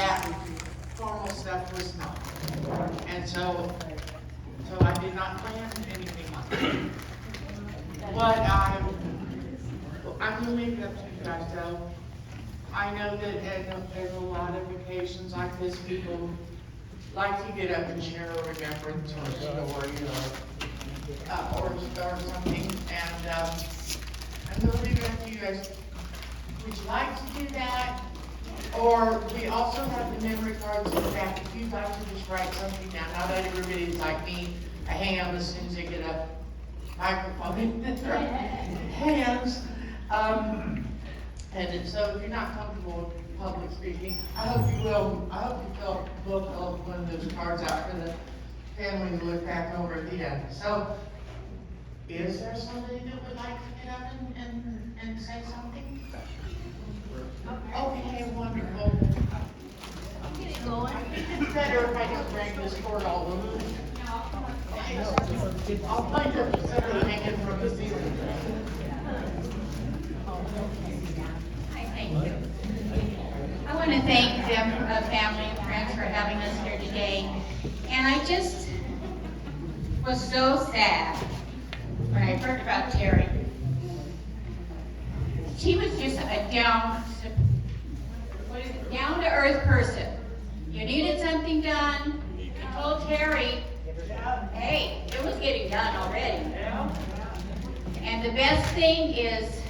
that formal stuff was not. And so I did not plan anything like that. But I'm gonna leave it up to you guys though. I know that there's a lot of occasions like this, people like to get up and share a remembrance or a story or something. And I'm gonna leave it up to you guys. Would you like to do that? Or we also have the memory cards in the back. If you'd like to just write something down. Not that everybody's like me, a ham as soon as they get a microphone in their hands. And so if you're not comfortable with public speaking, I hope you will. I hope you will fill one of those cards out for the family to look back over at the end. So, is there somebody that would like to get up and say something? Okay, wonderful. Get it going. It's better if I don't drag this cord all over. I'll find a somebody hanging from the ceiling. Thank you. I want to thank them, family and friends, for having us here today. And I just was so sad when I heard about Terry. She was just a down-to-earth person. You needed something done, you told Terry, hey, it was getting done already. And the best thing is,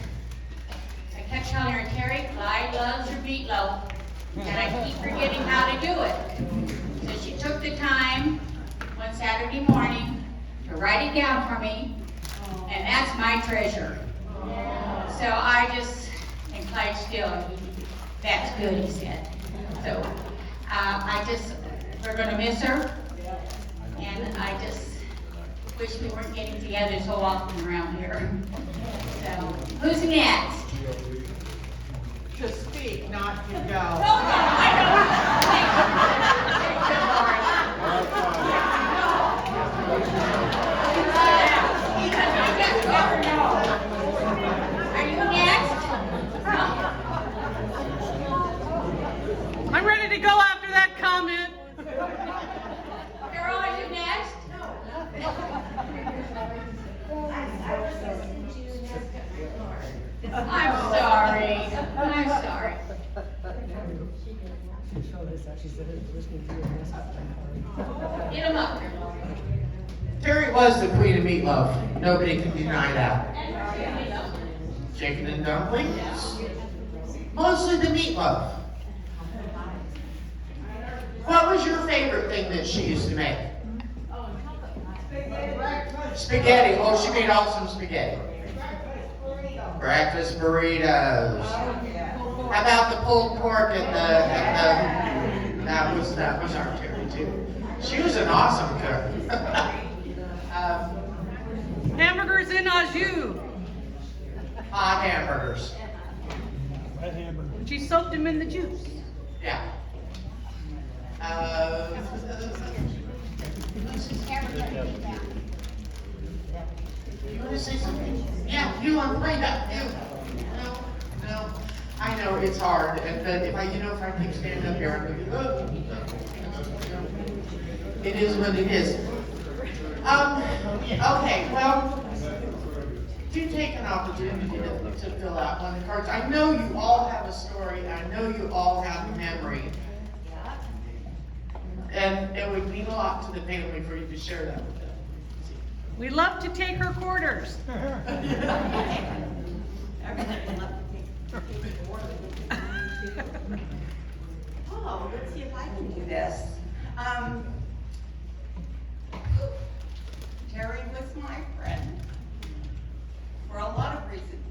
I kept telling her, Terry, Clyde loves her meatloaf, and I keep forgetting how to do it. So she took the time one Saturday morning to write it down for me, and that's my treasure. So I just, and Clyde still, that's good, he said. So we're going to miss her, and I just wish we weren't getting together so often around here. So, who's next? To speak, not to go. Are you next? I'm ready to go after that comment. Carol, are you next? I'm sorry. I'm sorry. Get him up, Carol. Terry was the queen of meatloaf. Nobody can deny that. Chicken and dumplings. Mostly the meatloaf. What was your favorite thing that she used to make? Spaghetti. Oh, she made awesome spaghetti. Breakfast burritos. How about the pulled pork and the that was our Terry too. She was an awesome cook. Hamburgers in au jus. Hot hamburgers. She soaked them in the juice. Yeah. You want to say something? Yeah, you want to play that? No. I know it's hard, but if I keep standing up here, I'm going to go. It is what it is. Okay, well, do take an opportunity to fill out one of the cards. I know you all have a story. I know you all have a memory. And it would mean a lot to the family for you to share that with them. We love to take her quarters. Oh, let's see if I can do this. Terry was my friend for a lot of reasons.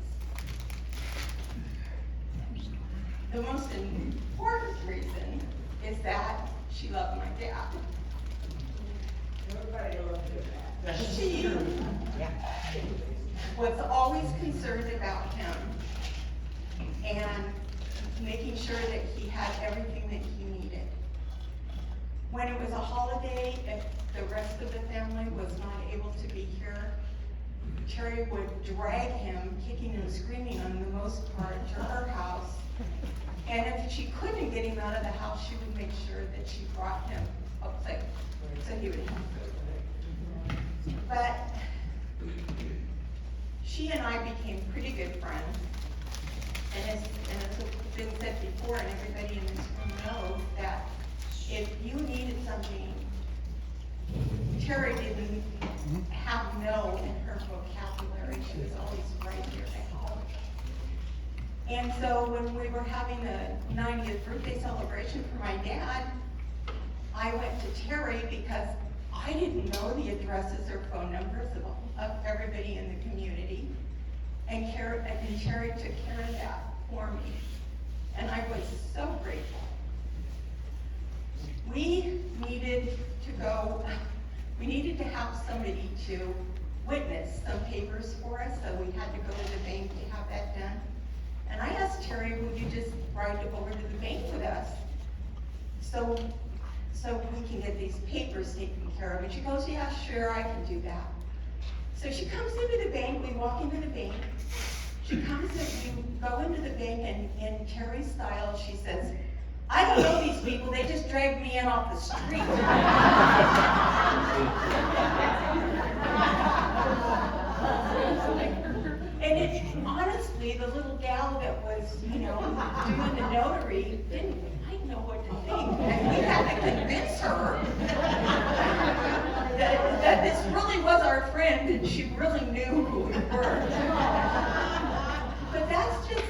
The most important reason is that she loved my dad. She was always concerned about him and making sure that he had everything that he needed. When it was a holiday, if the rest of the family was not able to be here, Terry would drag him, kicking and screaming on the most part, to her house And if she couldn't get him out of the house, she would make sure that she brought him a plate, so he would have food. But she and I became pretty good friends. And as been said before, and everybody in this room knows, that if you needed something, Terry didn't have no in her vocabulary. She was always right here to help. And so when we were having the 90th birthday celebration for my dad, I went to Terry because I didn't know the addresses or phone numbers of everybody in the community. And Terry took care of that for me. And I was so grateful. We needed to have somebody to witness some papers for us, so we had to go to the bank to have that done. And I asked Terry, would you just ride over to the bank with us so we can get these papers taken care of? And she goes, yeah, sure, I can do that. So she comes into the bank, we walk into the bank. She comes in, we go into the bank, and in Terry's style, she says, I don't know these people, they just dragged me in off the street. And it, honestly, the little gal that was, doing the notary didn't quite know what to think. And we had to convince her that this really was our friend and she really knew who we were. But that's just,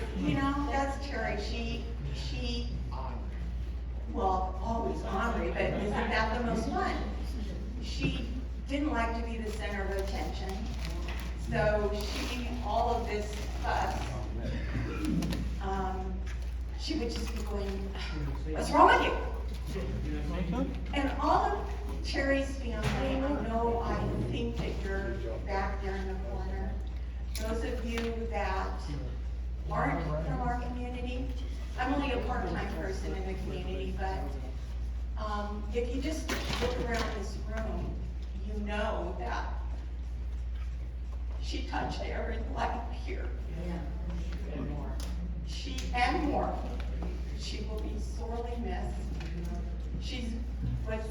that's Terry. She well, always ornery, but isn't that the most fun? She didn't like to be the center of attention. So all of this fuss, she would just be going, what's wrong with you? And all of Terry's family, I think that you're back there in the corner. Those of you that aren't from our community, I'm only a part-time person in the community, but if you just look around this room, you know that she touched every life here. And more. She will be sorely missed. She was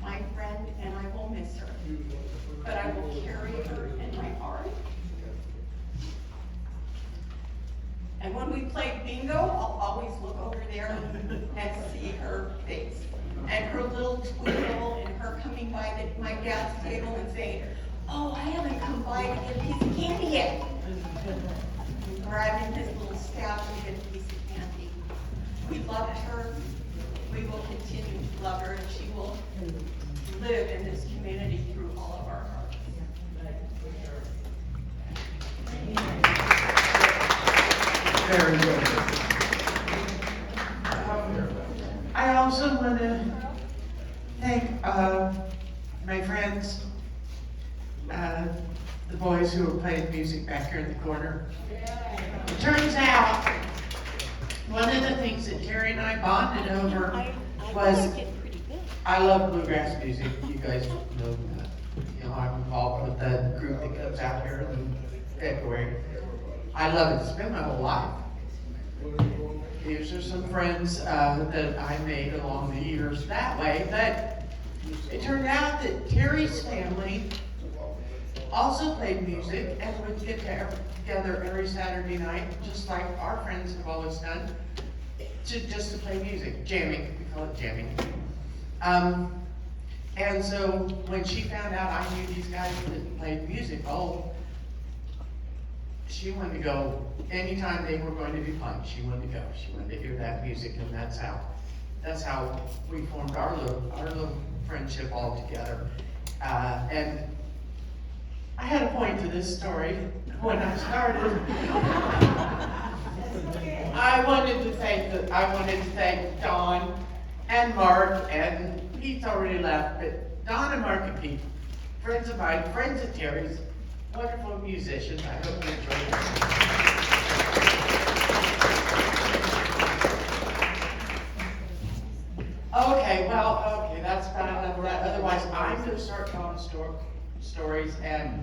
my friend, and I will miss her. But I will carry her in my heart. And when we played bingo, I'll always look over there and see her face. And her little twinkle, and her coming by my dad's table and saying, oh, I haven't come by to get a piece of candy yet. And grabbing his little staff to get a piece of candy. We loved her. We will continue to love her, and she will live in this community through all of our hearts. Very good. I also want to thank my friends, the boys who were playing music back here in the corner. It turns out, one of the things that Terry and I bonded over was, I love bluegrass music. You guys know that. I'm involved with the group that comes out here in February. I love it. It's been my whole life. These are some friends that I made along the years that way, but it turned out that Terry's family also played music and would get together every Saturday night, just like our friends have always done, just to play music, jamming. We call it jamming. And so when she found out I knew these guys that played music, she wanted to go anytime they were going to be playing. She wanted to go. She wanted to hear that music, and that's how we formed our little friendship all together. And I had a point to this story when I started. I wanted to thank Don and Mark, and Pete's already left, but Don and Mark and Pete, friends of mine, friends of Terry's, wonderful musicians. I hope you enjoyed it. Okay, that's about enough of that. Otherwise, I'm going to start telling stories, and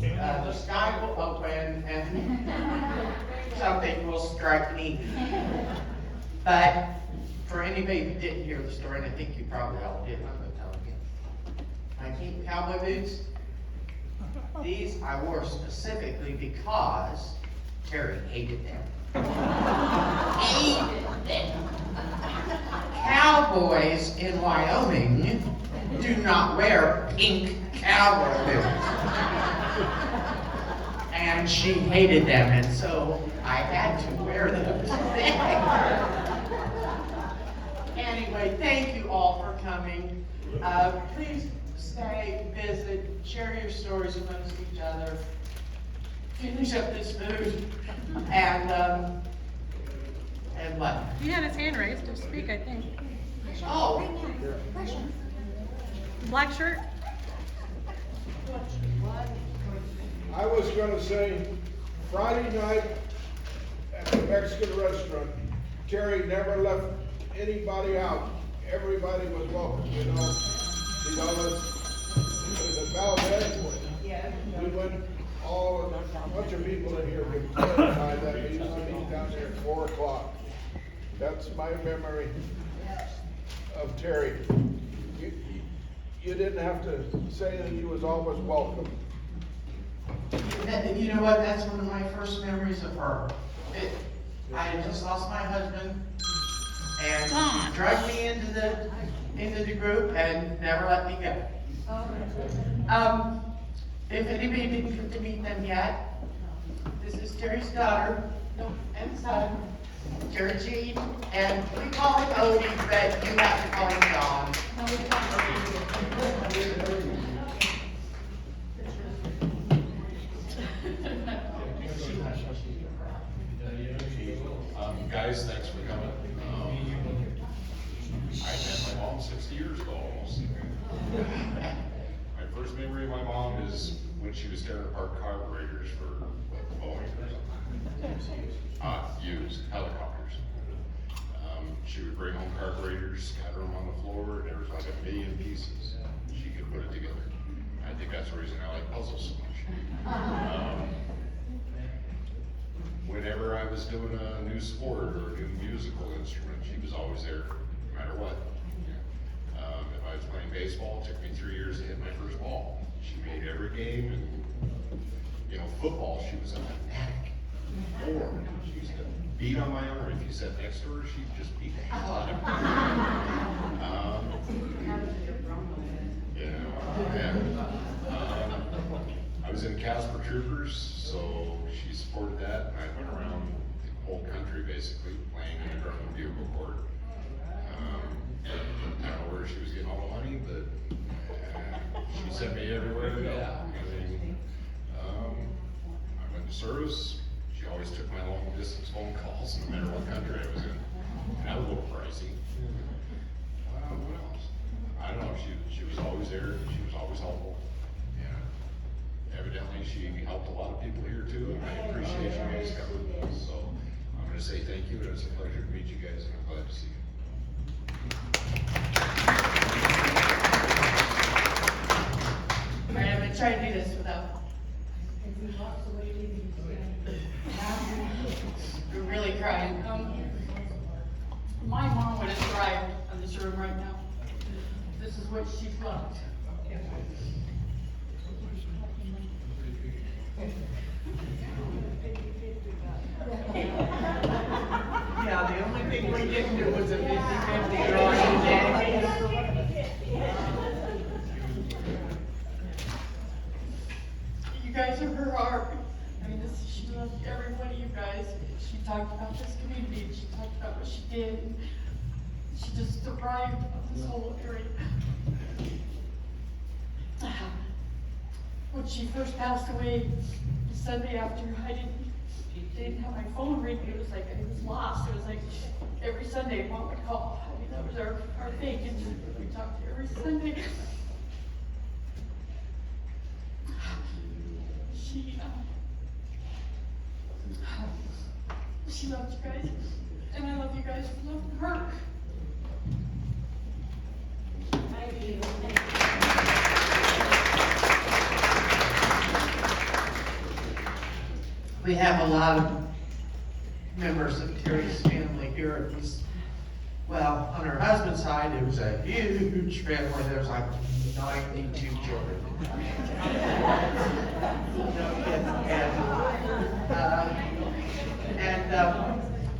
the sky will open, and something will strike me. But for anybody who didn't hear the story, and I think you probably all did, I'm gonna tell it again. My pink cowboy boots, these I wore specifically because Terry hated them. Hated them. Cowboys in Wyoming do not wear pink cowboy boots. And she hated them, and so I had to wear them today. Anyway, thank you all for coming. Please stay, visit, share your stories amongst each other. Finish up this food, and what? He had his hand raised to speak, I think. Oh, Black shirt? I was gonna say, Friday night at the Mexican restaurant, Terry never left anybody out. Everybody was welcome, you know. He always, it was a Valdez. We went, a bunch of people in here could clarify that we used to meet down there at 4 o'clock. That's my memory of Terry. You didn't have to say that he was always welcome. and you know what? That's one of my first memories of her. I had just lost my husband, and she dragged me into the group and never let me go. If anybody didn't get to meet them yet, this is Terry's daughter and son, Terry Jean, and we call him Odie, but you have to call him Don. Guys, thanks for coming. I met my mom 60 years ago almost. My first memory of my mom is when she was tearing apart carburetors for Boeing or something. Used helicopters. She would bring home carburetors, scatter them on the floor, and there was like 1 million pieces. She could put it together. I think that's the reason I like puzzles so much. Whenever I was doing a new sport or a new musical instrument, she was always there, no matter what. If I was playing baseball, it took me 3 years to hit my first ball. She made every game, and football, she was a fanatic. She used to beat on my arm. If you sat next to her, she'd just beat the hell out of me. I was in Casper Troopers, so she supported that, and I went around the whole country basically playing in a drum and bugle corps. I don't know where she was getting all the money, but she sent me everywhere to go. I went to service. She always took my long distance phone calls, no matter what country I was in. And that was a little pricey. What else? I don't know. She was always there. She was always helpful. Evidently, she helped a lot of people here too, and I appreciate you guys coming. So I'm going to say thank you, and it's a pleasure to meet you guys, and I'm glad to see you. All right, I'm gonna try to do this without. You're really crying. My mom would have thrived in this room right now. This is what she's loved. Yeah, the only thing we didn't do was a 50-50 drawing today. You guys are her heart. I mean, she loved every one of you guys. She talked about this community, and she talked about what she did, and she just thrived on this whole area. When she first passed away, the Sunday after, I didn't have my phone ringing. It was like I was lost. It was like every Sunday Mom would call. I mean, that was our thing, and we talked every Sunday. She loved you guys, and I love you guys for loving her. We have a lot of members of Terry's family here at this well, on her husband's side, it was a huge family, there was like 92 children. No kidding. And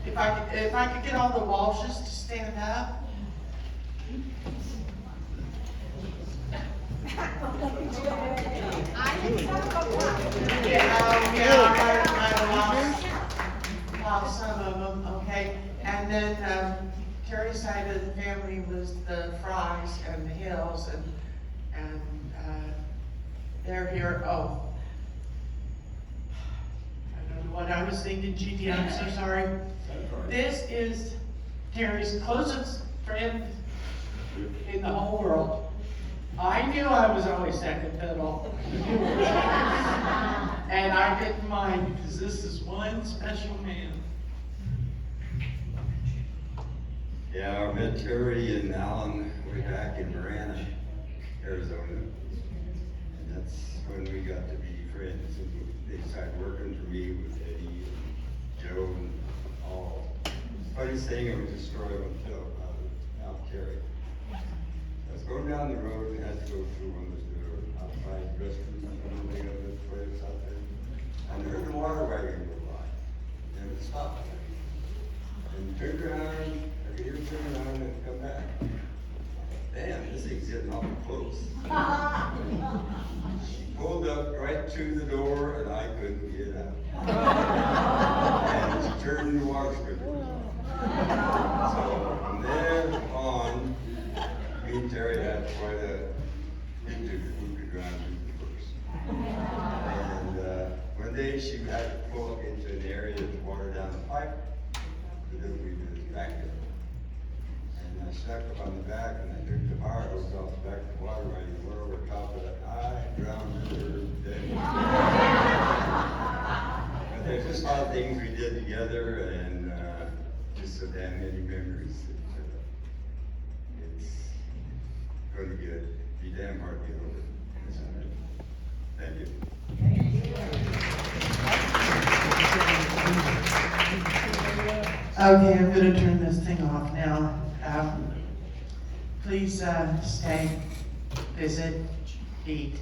if I could get all the Walshes to stand up. I lost some of them, okay? And then, Terry's side of the family was the Fryes and the Hills, and, they're here, oh. I don't know what I was thinking, GD, I'm so sorry. This is Terry's closest friend in the whole world. I knew I was always second fiddle. And I didn't mind, because this is one special man. Yeah, I met Terry and Alan way back in Marana, Arizona. And that's when we got to be friends. And they started working for me with Eddie and Joe and all. Funniest thing, I was just story out Terry. I was going down the road and had to go through one of those outside restrooms or something of this place out there. And I heard the water wagon go by. And it stopped. And turned around, I could hear it turn around and come back. Damn, this thing's getting awful close. She pulled up right to the door and I couldn't get out. And she turned the water strippers on. So from there on, me and Terry had quite a interview who could drive through the first. And one day she had to pull up into an area to water down the pipe. Because we did back there. And I stuck up on the back and I took the fire hose off the back of the water right and went over top of it. I drowned her dead. But there's just a lot of things we did together and just so damn many memories. It's going to be good. Be damn hard to get over. Thank you. Okay, I'm gonna turn this thing off now. Please, stay, visit, eat.